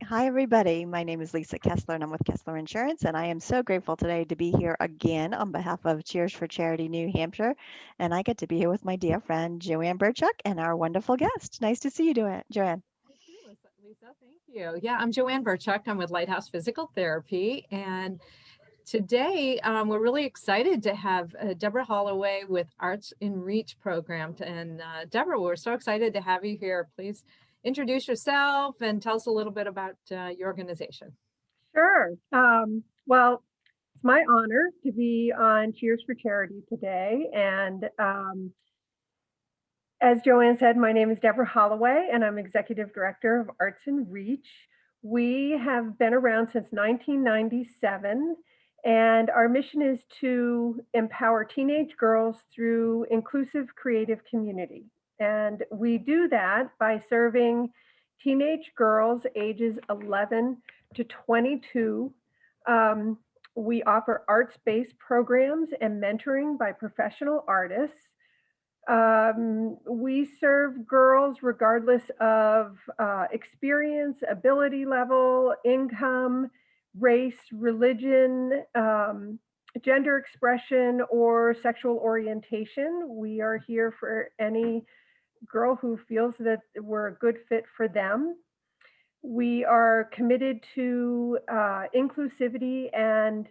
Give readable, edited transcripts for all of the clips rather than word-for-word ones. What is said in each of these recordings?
Hi, everybody. My name is Lisa Kessler, and I'm with Kessler Insurance. And I am so grateful today to be here again on behalf of Cheers for Charity New Hampshire. And I get to be here with my dear friend, Joanne Burchuck, and our wonderful guest. Nice to see you, Joanne. You too, Lisa. Thank you. Yeah, I'm Joanne Burchuck. I'm with Lighthouse Physical Therapy. And today we're really excited to have Debra Holloway with Arts in Reach program. And Debra, we're so excited to have you here. Please introduce yourself and tell us a little bit about your organization. Sure. Well, it's my honor to be on Cheers for Charity today. And as Joanne said, my name is Debra Holloway, and I'm Executive Director of Arts and Reach. We have been around since 1997, and our mission is to empower teenage girls through inclusive creative community. And we do that by serving teenage girls ages 11 to 22. Um, we offer arts-based programs and mentoring by professional artists. We serve girls regardless of experience, ability level, income, race, religion, gender expression, or sexual orientation. We are here for any girl who feels that we're a good fit for them. We are committed to inclusivity and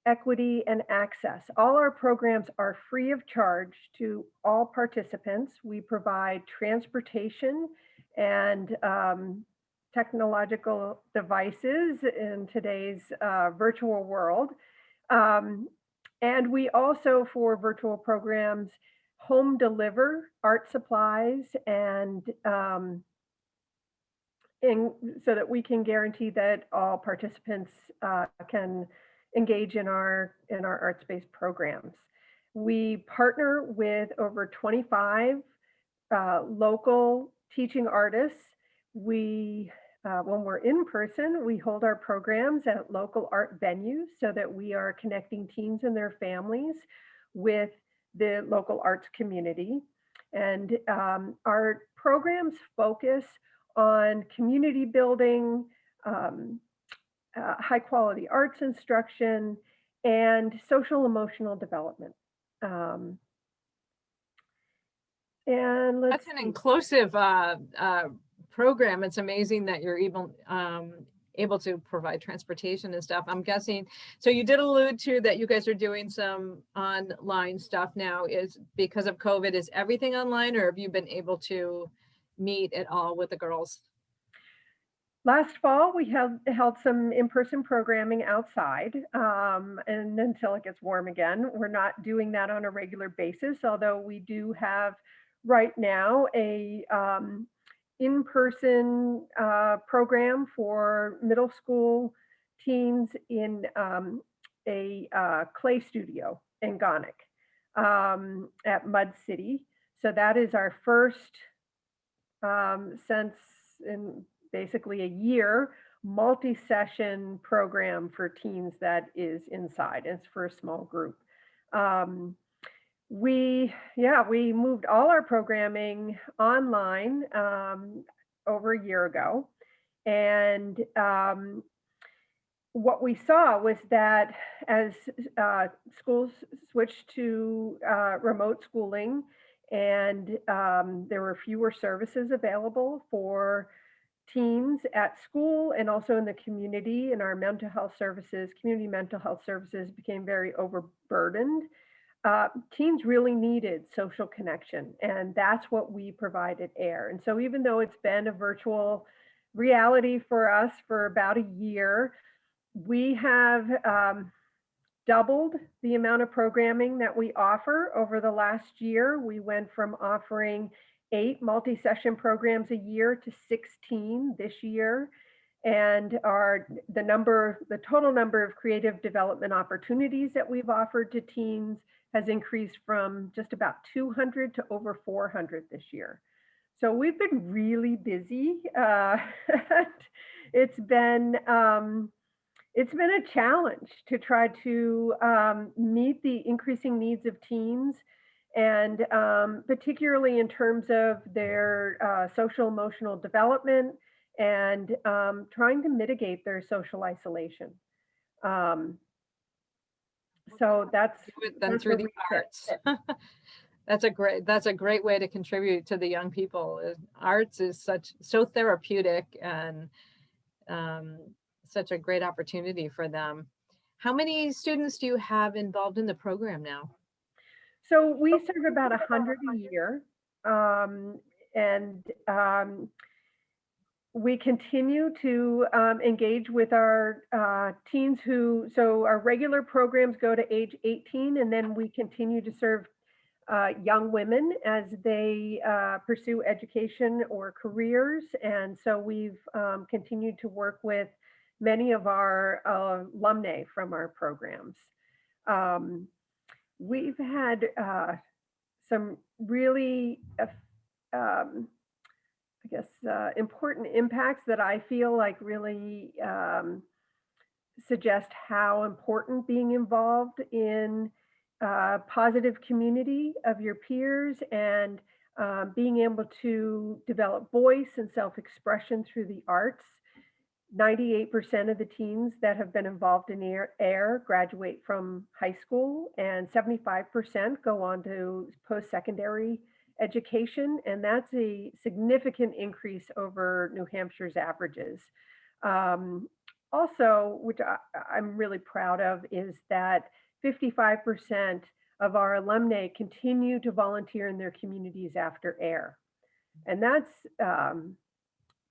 equity and access. All our programs are free of charge to all participants. We provide transportation and technological devices in today's virtual world. Um, and we also, for virtual programs, home deliver art supplies and in, so that we can guarantee that all participants can engage in our arts-based programs. We partner with over 25 local teaching artists. We when we're in person, we hold our programs at local art venues so that we are connecting teens and their families with the local arts community. And our programs focus on community building, um, high quality arts instruction, and social emotional development. Um, and let's That's an see. inclusive program. It's amazing that you're even able to provide transportation and stuff. I'm guessing. So you did allude to that you guys are doing some online stuff now. Is because of COVID, is everything online, or have you been able to meet at all with the girls? Last fall, we held some in-person programming outside, and until it gets warm again. We're not doing that on a regular basis, although we do have right now a in-person program for middle school teens in a clay studio in Gonick at Mud City. So that is our first since in basically a year multi-session program for teens that is inside. It's for a small group. Um, we moved all our programming online over a year ago, and what we saw was that as schools switched to remote schooling and there were fewer services available for teens at school and also in the community, and our mental health services, community mental health services became very overburdened. Teens really needed social connection, and that's what we provide at AIR. And so even though it's been a virtual reality for us for about a year, we have doubled the amount of programming that we offer over the last year. We went from offering 8 multi-session programs a year to 16 this year. And the total number of creative development opportunities that we've offered to teens has increased from just about 200 to over 400 this year. So we've been really busy. It's been it's been a challenge to try to meet the increasing needs of teens, and particularly in terms of their social emotional development and trying to mitigate their social isolation. Um, so Do it then that's through where the we arts. fit. That's a great way to contribute to the young people. Arts is so therapeutic and um, such a great opportunity for them. How many students do you have involved in the program now? So we serve about 100 a year, and we continue to engage with our teens so our regular programs go to age 18, and then we continue to serve young women as they pursue education or careers. And so we've continued to work with many of our alumni from our programs. Um, we've had some really, I guess, important impacts that I feel like really suggest how important being involved in positive community of your peers and being able to develop voice and self-expression through the arts. 98% of the teens that have been involved in AIR graduate from high school, and 75% go on to post-secondary education, and that's a significant increase over New Hampshire's averages. Um, Also, which I'm really proud of, is that 55% of our alumni continue to volunteer in their communities after AIR. And that's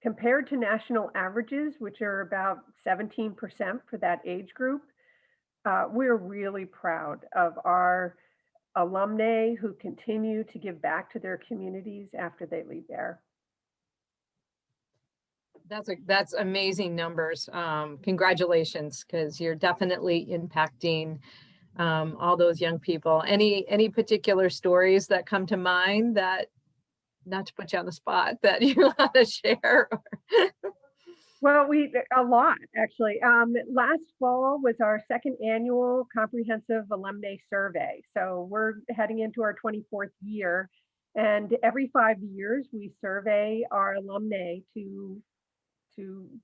compared to national averages, which are about 17% for that age group. We're really proud of our alumni who continue to give back to their communities after they leave there. That's amazing numbers. Congratulations, because you're definitely impacting all those young people. Any particular stories that come to mind, that, not to put you on the spot, that you want to share? Well, a lot actually. Last fall was our second annual comprehensive alumni survey. So we're heading into our 24th year, and every 5 years we survey our alumni to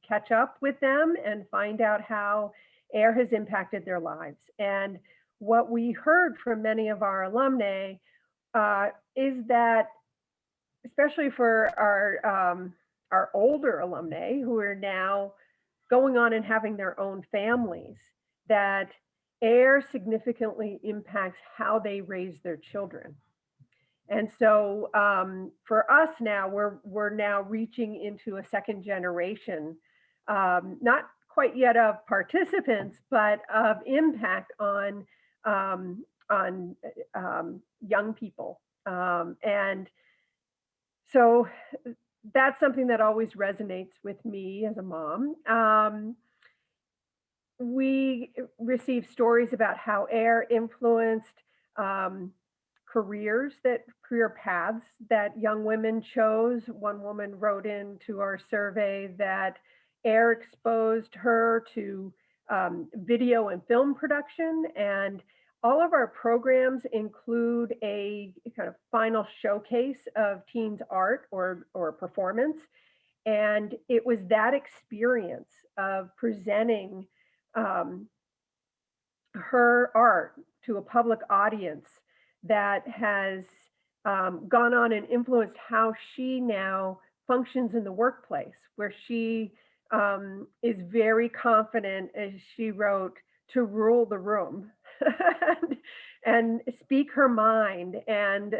catch up with them and find out how AIR has impacted their lives. And what we heard from many of our alumni is that, especially for our older alumni who are now going on and having their own families, that AIR significantly impacts how they raise their children. And so for us now, we're now reaching into a second generation, not quite yet of participants, but of impact on young people. And so that's something that always resonates with me as a mom. We receive stories about how AIR influenced um, career paths that young women chose. One woman wrote into our survey that AIR exposed her to video and film production, and all of our programs include a kind of final showcase of teens art or performance. And it was that experience of presenting um, her art to a public audience that has gone on and influenced how she now functions in the workplace, where she is very confident, as she wrote, to rule the room and speak her mind and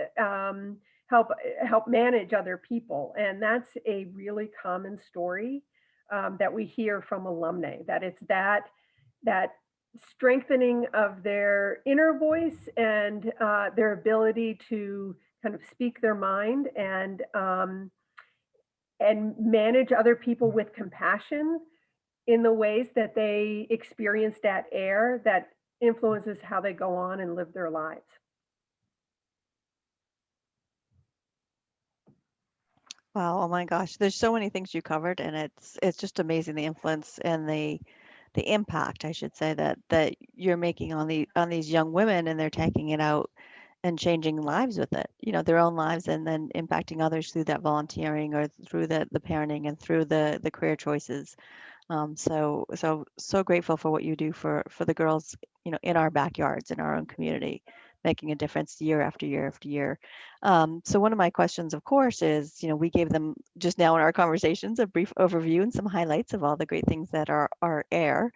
help manage other people. And that's a really common story that we hear from alumni, that it's that strengthening of their inner voice and their ability to kind of speak their mind and manage other people with compassion in the ways that they experienced at AIR, that influences how they go on and live their lives. Wow, oh my gosh, there's so many things you covered, and it's just amazing the influence and the impact, I should say, that you're making on these young women, and they're taking it out and changing lives with it, their own lives, and then impacting others through that volunteering or through the parenting and through the career choices. So grateful for what you do for the girls, in our backyards, in our own community, making a difference year after year after year. So one of my questions, of course, is, we gave them just now in our conversations a brief overview and some highlights of all the great things that are AIR,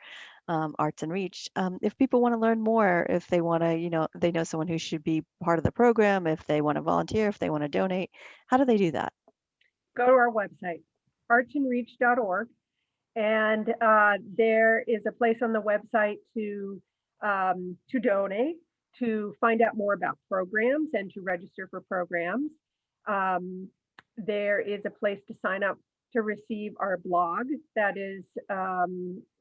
Arts and Reach. If people want to learn more, if they want to, they know someone who should be part of the program, if they want to volunteer, if they want to donate, how do they do that? Go to our website, artsandreach.org. And there is a place on the website to donate, to find out more about programs, and to register for programs. There is a place to sign up to receive our blog that it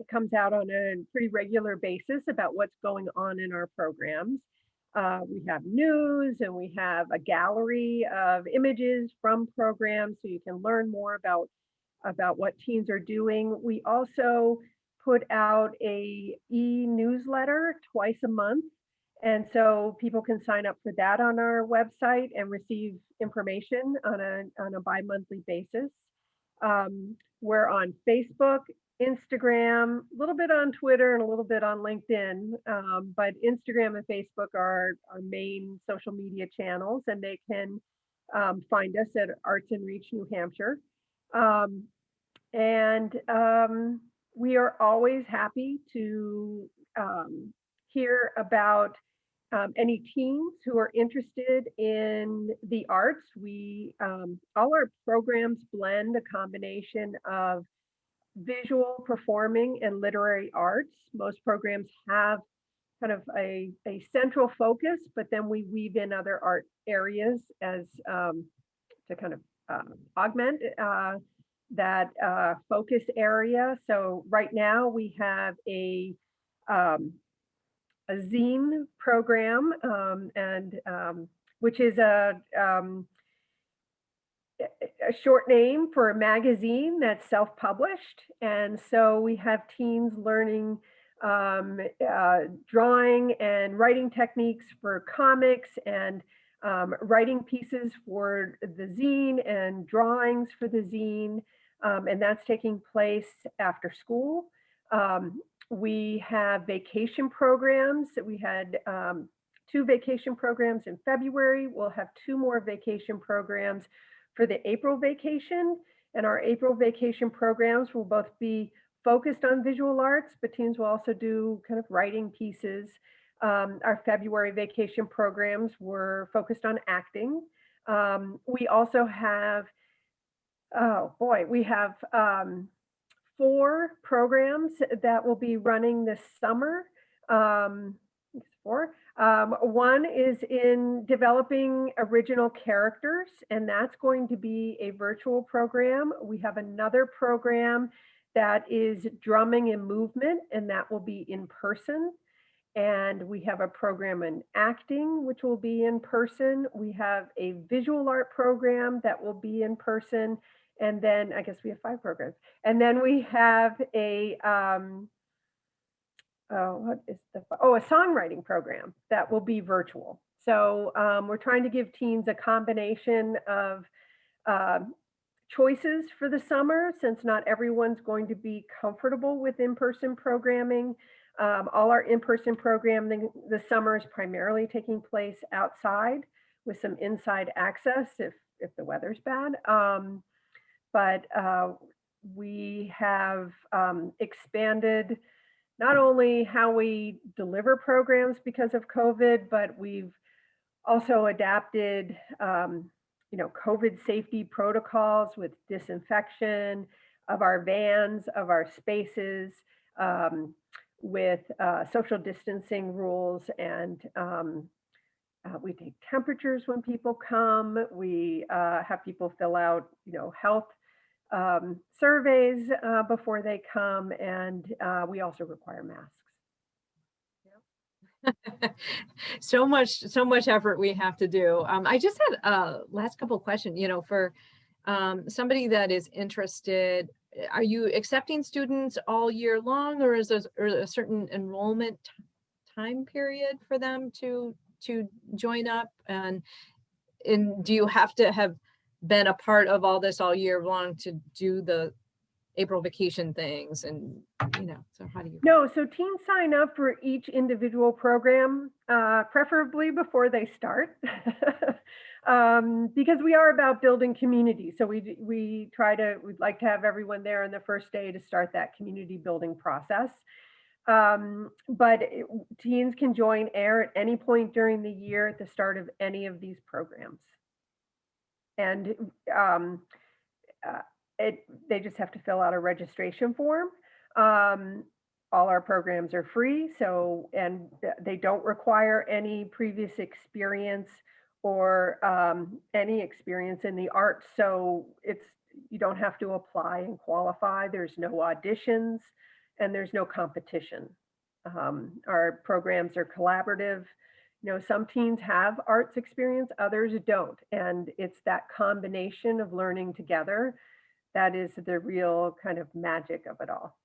comes out on a pretty regular basis about what's going on in our programs. We have news, and we have a gallery of images from programs, so you can learn more about what teens are doing. We also put out a e-newsletter twice a month. And so people can sign up for that on our website and receive information on a bi-monthly basis. We're on Facebook, Instagram, a little bit on Twitter, and a little bit on LinkedIn. But Instagram and Facebook are our main social media channels, and they can find us at Arts and Reach New Hampshire. And we are always happy to hear about any teens who are interested in the arts. All our programs blend a combination of visual, performing, and literary arts. Most programs have kind of a central focus, but then we weave in other art areas as to kind of augment that focus area. So right now we have a zine program, and which is a short name for a magazine that's self-published. And so we have teens learning drawing and writing techniques for comics, and writing pieces for the zine and drawings for the zine. And that's taking place after school. We have vacation programs. We had 2 vacation programs in February. We'll have 2 more vacation programs for the April vacation. And our April vacation programs will both be focused on visual arts, but teens will also do kind of writing pieces. Our February vacation programs were focused on acting. We also have, we have 4 programs that will be running this summer. 4. One is in developing original characters, and that's going to be a virtual program. We have another program that is drumming and movement, and that will be in person. And we have a program in acting, which will be in person. We have a visual art program that will be in person. And then I guess we have 5 programs. And then we have a a songwriting program that will be virtual. So we're trying to give teens a combination of choices for the summer, since not everyone's going to be comfortable with in-person programming. All our in-person programming this summer is primarily taking place outside, with some inside access if the weather's bad. But we have expanded not only how we deliver programs because of COVID, but we've also adapted, COVID safety protocols with disinfection of our vans, of our spaces, with social distancing rules, and we take temperatures when people come. We have people fill out, health surveys before they come, and we also require masks. So much effort we have to do. I just had a last couple of questions, for somebody that is interested. Are you accepting students all year long, or is there a certain enrollment time period for them to to join up? And do you have to have been a part of all this all year long to do the April vacation things? And, so how do you? No, so teens sign up for each individual program, preferably before they start, because we are about building community. So we'd like to have everyone there on the first day to start that community building process. But teens can join AIR at any point during the year at the start of any of these programs. And they just have to fill out a registration form. All our programs are free, and they don't require any previous experience or any experience in the arts. So you don't have to apply and qualify. There's no auditions and there's no competition. Our programs are collaborative. Some teens have arts experience, others don't. And it's that combination of learning together that is the real kind of magic of it all.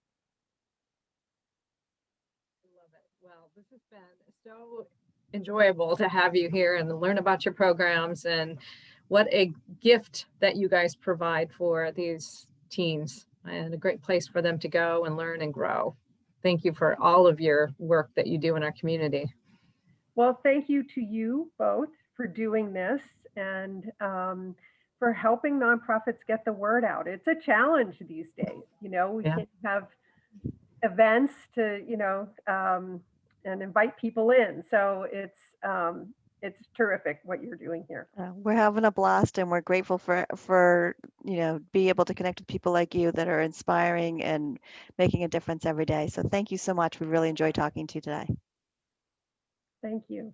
Love it. Well, this has been so enjoyable to have you here and learn about your programs, and what a gift that you guys provide for these teens, and a great place for them to go and learn and grow. Thank you for all of your work that you do in our community. Well, thank you to you both for doing this, and for helping nonprofits get the word out. It's a challenge these days. We can have events to, and invite people in. So it's terrific what you're doing here. We're having a blast, and we're grateful for be able to connect with people like you that are inspiring and making a difference every day. So thank you so much. We really enjoyed talking to you today. Thank you.